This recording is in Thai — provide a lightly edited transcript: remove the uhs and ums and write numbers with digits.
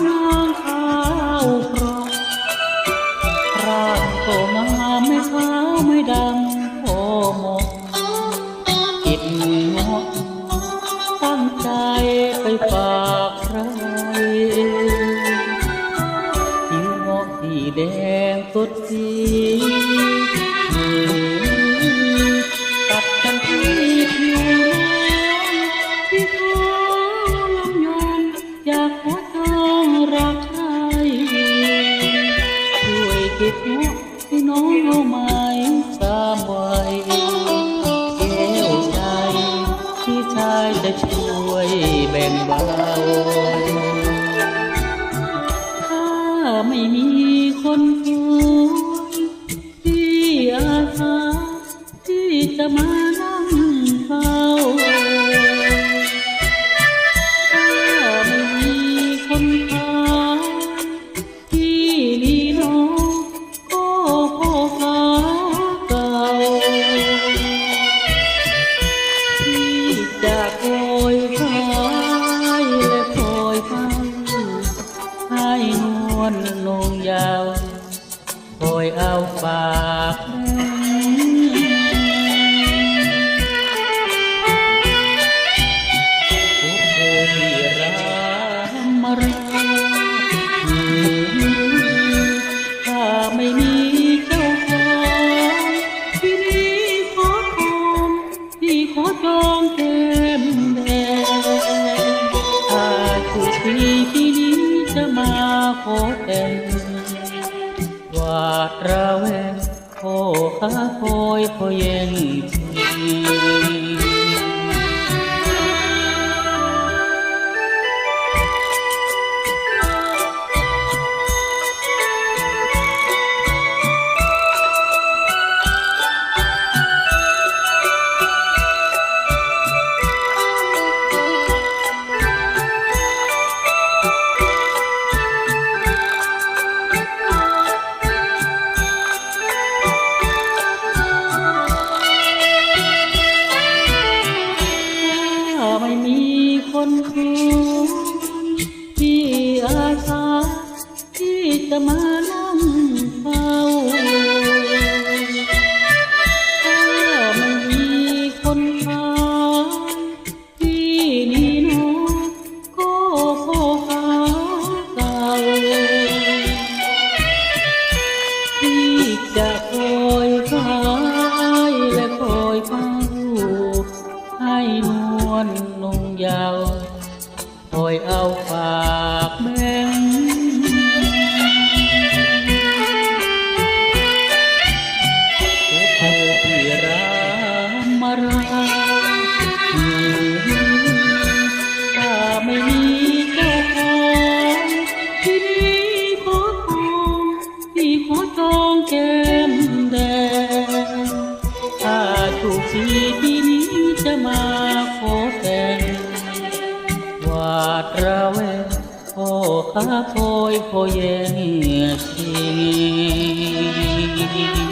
นางขาวครองร่างโตงามไม่ขาวไม่ดำโอหมกกิดงอกตั้งใจไปฝากใครผิวงอกสีแดงสดสีตัดกันที่ผิวที่เขาลำยองอยากขอจองรักใครช่วยเก็บงอกให้น้องเอาไม้ตามไว้แก้วใจที่ชายจะช่วยแบ่งเบาถ้าไม่มีคนคุยที่อาสาที่จะมานั่งเฝ้าถ้าไม่มีคนขายที่นี่น้องก็พ่อค้าเก่าที่จะคอยขายและคอยฟังให้นวลลงยาวคอยเอาฝากถ้าไม่มีเจ้าของที่นี้ขอทองที่ขอจองแก้มแดงถ้าทุกทีที่นี้จะมาขอแต่งหวาดระแวงโอ้ข้าคอยพอเย็นไม่มีคนคุยที่อาสาที่จะมานั่งเฝ้าถ้าไม่มีคนขายที่นี่น้องก็พ่อค้าเก่าที่จะคอยขายและคอยเฝ้าให้นวลลงยาวคอยเอาฝากแบ่งผู้ที่รักมารักถ้าไม่มีเจ้าของที่นี้ขอทองที่ขอจองแก้มแดงถ้าถูกทีที่นี้จะมาขอแต่งหวาดระแวงพ่อข้าคอยพอแย่งชิง